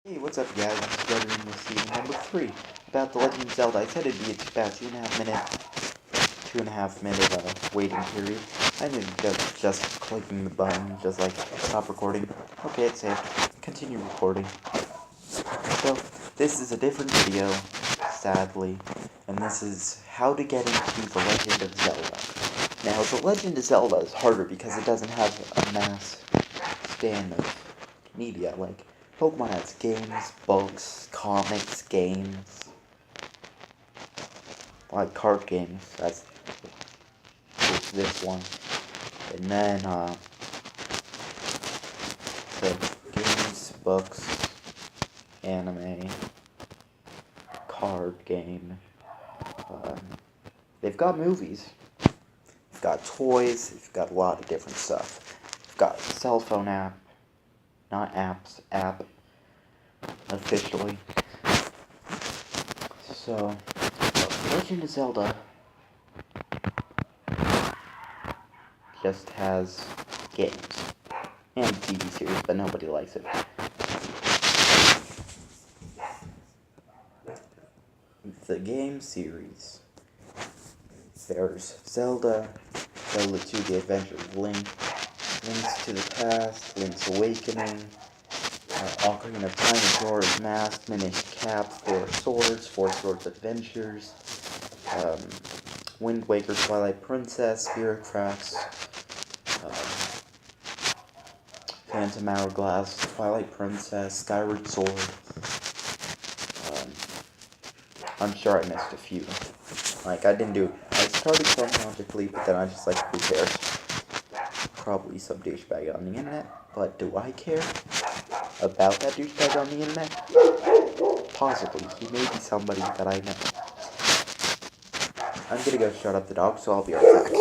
Hey, what's up guys, this is Redroom with season number 3 about The Legend of Zelda. I said it'd be about 2.5 minute waiting period. I ended up just clicking the button, just like stop recording. Okay, it's saved. Continue recording. So, this is a different video, sadly, and this is how to get into The Legend of Zelda. Now, The Legend of Zelda is harder because it doesn't have a mass span of media, like Pokemon has games, books, comics, games, like card games, that's this one, and then, so, games, books, anime, card game, they've got movies, they've got toys, they've got a lot of different stuff, they've got a cell phone app, not apps, app, officially. So, Legend of Zelda just has games and TV series, but nobody likes it. The game series, there's Zelda, Zelda 2: The Adventure of Link, Links to the Past, Link's Awakening, Ocarina of Time, Majora's Mask, Minish Cap, Four Swords Adventures, Wind Waker, Twilight Princess, Spirit Tracks, Phantom Hourglass, Twilight Princess, Skyward Sword. I'm sure I missed a few. Like, I started chronologically, but then I just like, who cares? Probably some douchebag on the internet, but do I care about that douchebag on the internet? Possibly. He may be somebody that I know. I'm gonna go shut up the dog, so I'll be right back.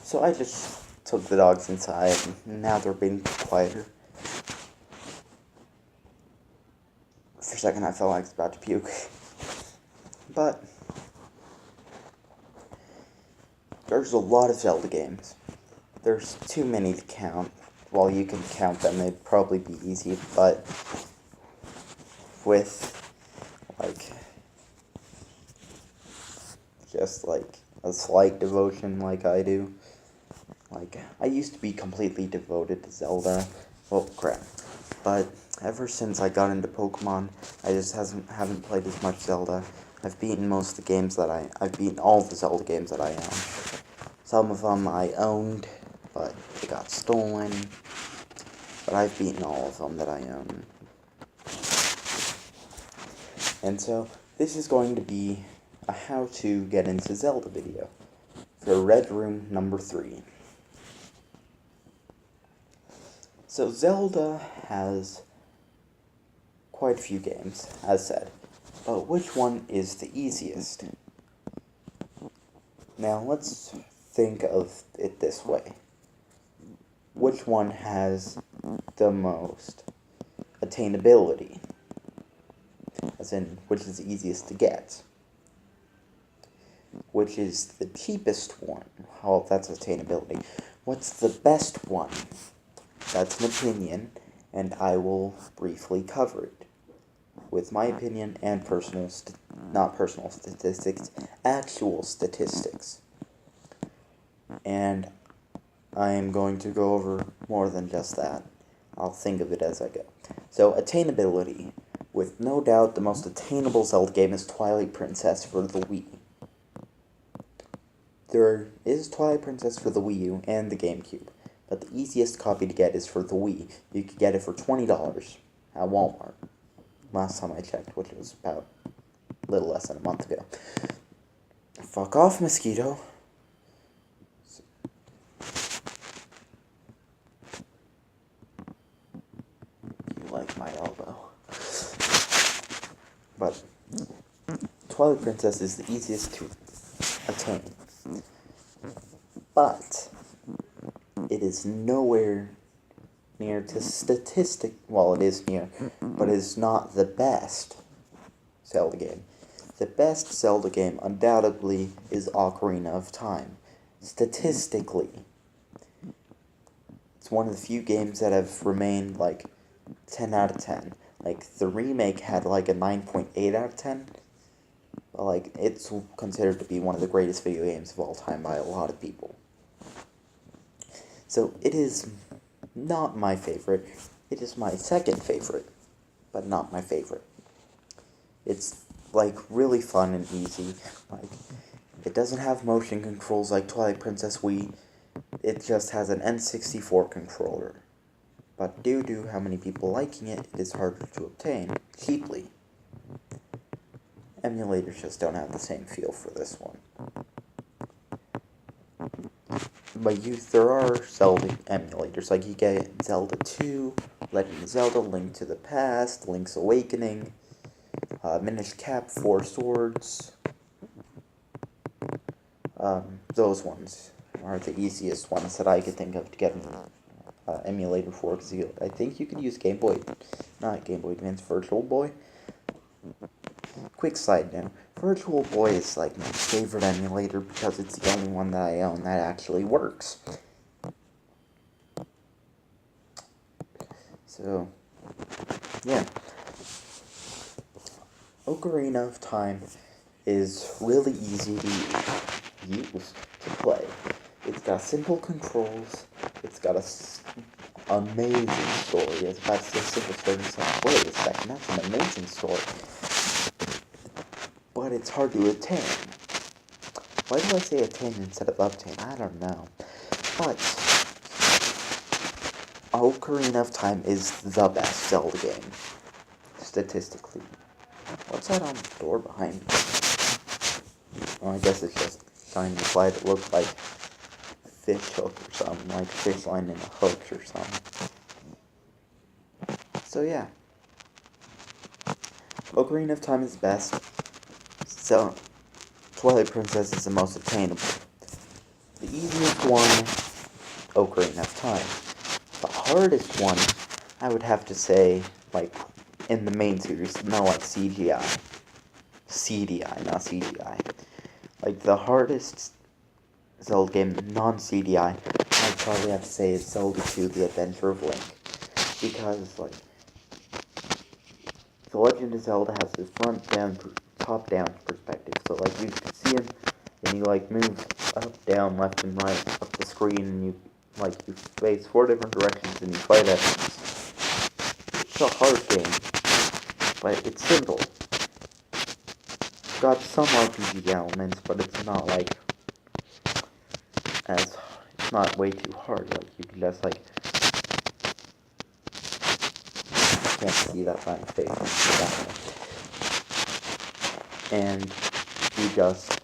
So I just took the dogs inside, and now they're being quieter. For a second I felt like I was about to puke. But there's a lot of Zelda games. There's too many to count. Well, you can count them, it'd probably be easy, but with, like, just, like, a slight devotion like I do. Like, I used to be completely devoted to Zelda. Well, crap. But ever since I got into Pokemon, I just haven't played as much Zelda. I've beaten most of the games that I've beaten all the Zelda games that I own. Some of them I owned, but they got stolen. But I've beaten all of them that I own. And so, this is going to be a how to get into Zelda video for Redroom number 3. So Zelda has quite a few games, as said, but which one is the easiest? Now let's think of it this way. Which one has the most attainability? As in, which is the easiest to get? Which is the cheapest one? Well, that's attainability. What's the best one? That's an opinion, and I will briefly cover it. With my opinion and not personal statistics, actual statistics. And I am going to go over more than just that. I'll think of it as I go. So, attainability. With no doubt, the most attainable Zelda game is Twilight Princess for the Wii. There is Twilight Princess for the Wii U and the GameCube, but the easiest copy to get is for the Wii. You could get it for $20 at Walmart. Last time I checked, which was about a little less than a month ago. Fuck off, mosquito. You like my elbow. But Twilight Princess is the easiest to attain. But it is nowhere near to well, it is near, but it is not the best Zelda game. The best Zelda game, undoubtedly, is Ocarina of Time. Statistically. It's one of the few games that have remained, like, 10 out of 10. Like, the remake had, like, a 9.8 out of 10. But, like, it's considered to be one of the greatest video games of all time by a lot of people. So, it is not my favorite. It is my second favorite, but not my favorite. It's, like, really fun and easy. Like, it doesn't have motion controls like Twilight Princess Wii. It just has an N64 controller. But due to how many people liking it, it is harder to obtain cheaply. Emulators just don't have the same feel for this one. But there are Zelda emulators, like you get Zelda 2, Legend of Zelda, Link to the Past, Link's Awakening, Minish Cap, Four Swords. Those ones are the easiest ones that I could think of to get an emulator for, because I think you could use Game Boy, not Game Boy Advance, Virtual Boy. Quick side note, Virtual Boy is like my favorite emulator because it's the only one that I own that actually works. So, yeah. Ocarina of Time is really easy to use to play. It's got simple controls, it's got amazing story. I was about to say simple story, like, wait a second, that's an amazing story. But it's hard to attain. Why do I say attain instead of obtain? I don't know. But Ocarina of Time is the best Zelda game, statistically. What's that on the door behind me? Oh, I guess it's just shining a light that looks like a fish hook or something, like a fish line in a hook or something. So yeah, Ocarina of Time is best. So Twilight Princess is the most attainable. The easiest one, Ocarina of Time. The hardest one, I would have to say, like, in the main series, not like CGI. CDI, not CGI. Like, the hardest Zelda game, non-CDI, I'd probably have to say is Zelda 2, The Adventure of Link. Because, like, The Legend of Zelda has this top-down perspective. So, like, you can see him, and you, like, move up, down, left, and right up the screen, and you face 4 different directions, and you fight enemies. It's a hard game, but it's simple. It's got some RPG elements, but it's not, like, it's not way too hard. Like, you can just, like, I can't see that by my face. And you just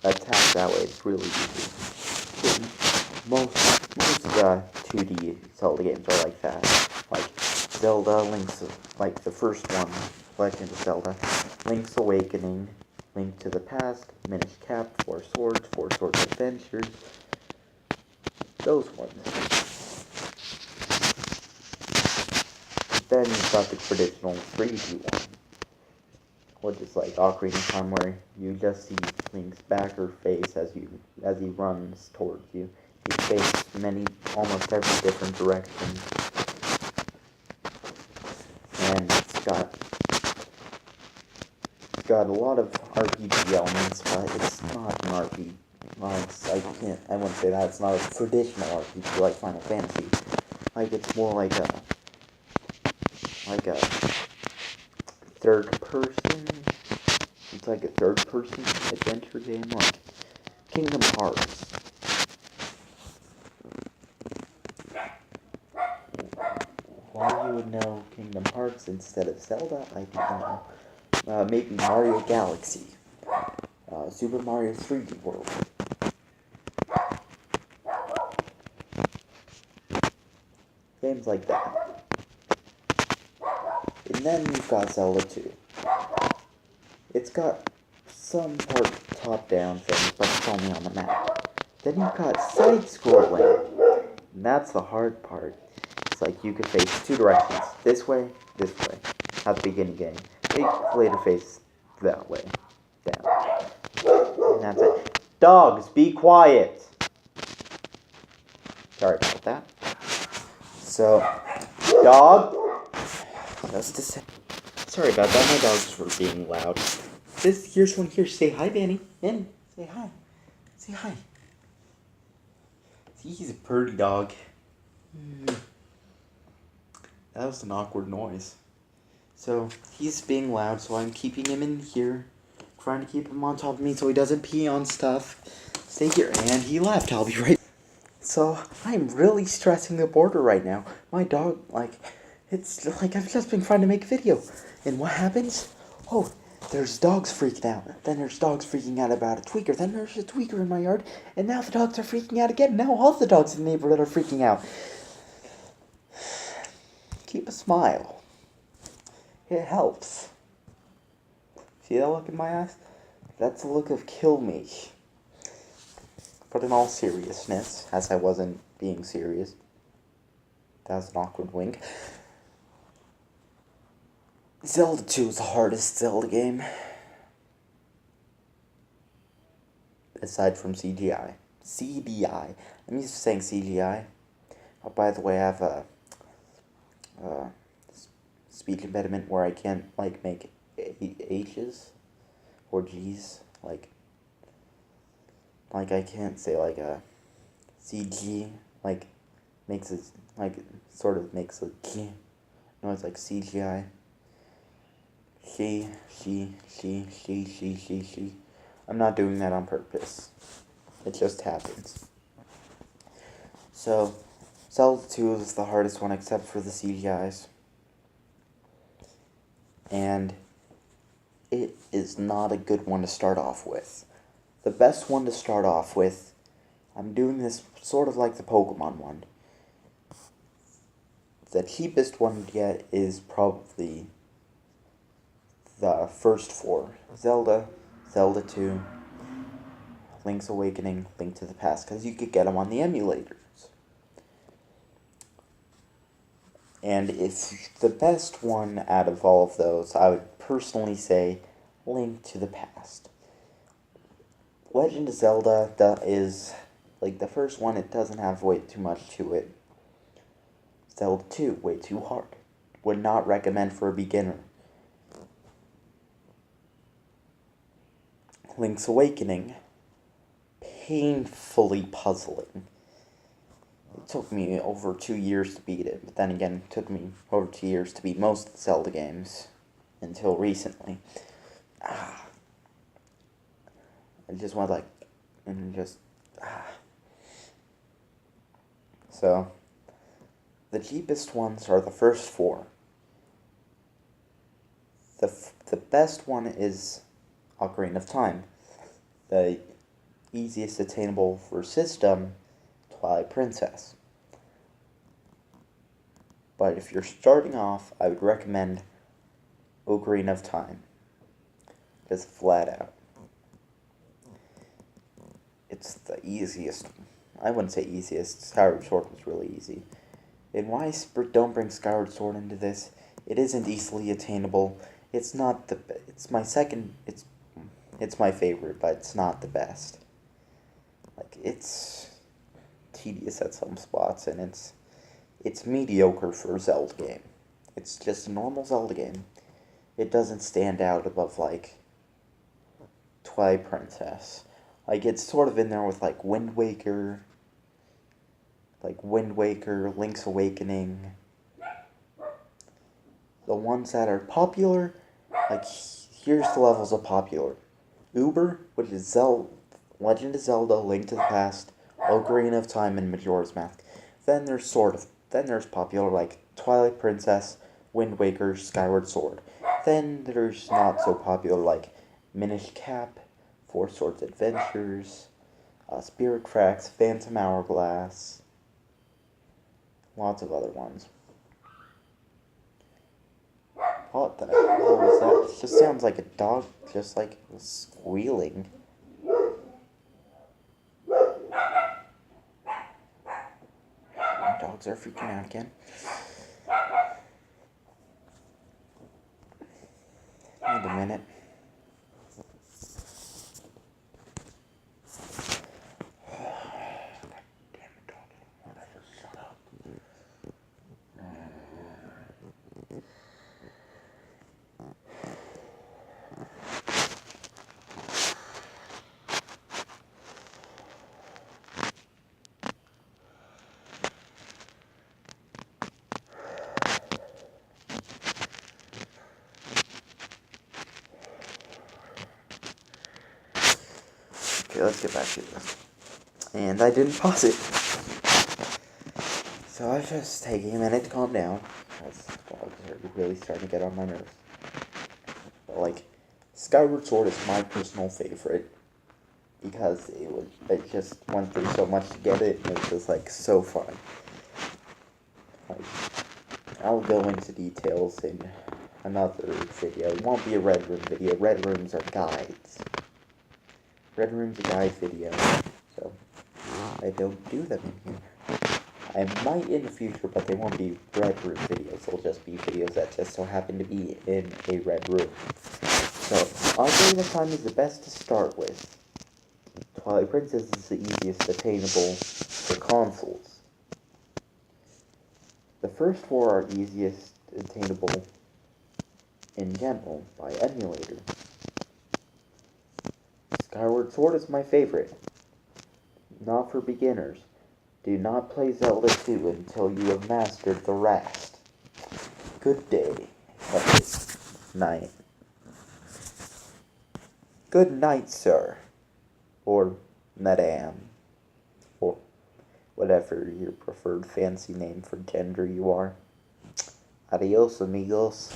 attack that way. It's really easy. Most 2D Zelda games are like that. Like Zelda, like the first one, Legend of Zelda, Link's Awakening, Link to the Past, Minish Cap, Four Swords Adventures. Those ones. Then you've got the traditional 3D one, which is like Ocarina of Time, where you just see Link's back or face as he runs towards you. You face almost every different direction, and it's got a lot of RPG elements, but it's not an RPG. Well, I wouldn't say that. It's not a traditional RPG like Final Fantasy. Like, it's more like a third person. It's like a third person adventure game, like Kingdom Hearts. Why you would know Kingdom Hearts instead of Zelda, I don't know. Maybe Mario Galaxy. Super Mario 3D World. Games like that. And then you've got Zelda 2. It's got some part top-down things, but it's only on the map. Then you've got side-scrolling. And that's the hard part. It's like you could face 2 directions. This way, at the beginning game. Later face that way. Down. And that's it. Dogs, be quiet! Sorry about that. So, dog. That's to say. Sorry about that. My dogs were being loud. Here's one here. Say hi, Benny. Benny, say hi. Say hi. See, he's a pretty dog. That was an awkward noise. So, he's being loud, so I'm keeping him in here. Trying to keep him on top of me so he doesn't pee on stuff. Stay here. And he left. I'll be right. So, I'm really stressing the border right now. My dog, it's like I've just been trying to make a video. And what happens? Oh, there's dogs freaking out. Then there's dogs freaking out about a tweaker. Then there's a tweaker in my yard. And now the dogs are freaking out again. Now all the dogs in the neighborhood are freaking out. Keep a smile. It helps. See that look in my eyes? That's the look of kill me. But in all seriousness, as I wasn't being serious, that was an awkward wink. Zelda 2 is the hardest Zelda game. Aside from CGI. CDI. I'm used to saying CGI. Oh, by the way, I have a speech impediment where I can't, make H's or G's. I can't say, CG, makes it, sort of makes a G noise, like CGI. She. I'm not doing that on purpose. It just happens. So, Zelda 2 is the hardest one except for the CGIs. And it is not a good one to start off with. The best one to start off with, I'm doing this sort of like the Pokemon one. The cheapest one to get is probably the first four. Zelda, Zelda 2, Link's Awakening, Link to the Past, because you could get them on the emulators. And it's the best one out of all of those. I would personally say Link to the Past. Legend of Zelda is, the first one, it doesn't have way too much to it. Zelda 2, way too hard. Would not recommend for a beginner. Link's Awakening, painfully puzzling. It took me over 2 years to beat it, but then again, it took me over 2 years to beat most of the Zelda games, until recently. I just went So, the cheapest ones are the first four. The best one is Ocarina of Time. The easiest attainable for system, Twilight Princess. But if you're starting off, I would recommend Ocarina of Time. Just flat out. It's the easiest. I wouldn't say easiest. Skyward Sword was really easy. And why don't bring Skyward Sword into this? It isn't easily attainable. It's not the. It's my second. It's my favorite, but it's not the best. It's tedious at some spots, and it's mediocre for a Zelda game. It's just a normal Zelda game. It doesn't stand out above Twilight Princess. It's sort of in there with Wind Waker, Link's Awakening. The ones that are popular, here's the levels of popular. Uber, which is Legend of Zelda, Link to the Past, Ocarina of Time, and Majora's Mask. Then there's popular Twilight Princess, Wind Waker, Skyward Sword. Then there's not so popular Minish Cap, Four Swords Adventures, Spirit Tracks, Phantom Hourglass, lots of other ones. What the hell was that? It just sounds like a dog just squealing. My dogs are freaking out again. Wait a minute. Okay, let's get back to this. And I didn't pause it. So I was just taking a minute to calm down. Because vlogs are really starting to get on my nerves. But, like, Skyward Sword is my personal favorite. Because it just went through so much to get it, and it was just, like, so fun. Like, I'll go into details in another video. It won't be a Red Room video. Red Rooms are guides. Red Room's a guide video, so I don't do them in here. I might in the future, but they won't be Red Room videos. They'll just be videos that just so happen to be in a Red Room. So, Ocarina of Time is the best to start with. Twilight Princess is the easiest attainable for consoles. The first four are easiest attainable in general by emulator. Skyward Sword is my favorite. Not for beginners. Do not play Zelda 2 until you have mastered the rest. Good day. Night. Good night, sir. Or madame. Or whatever your preferred fancy name for gender you are. Adios, amigos.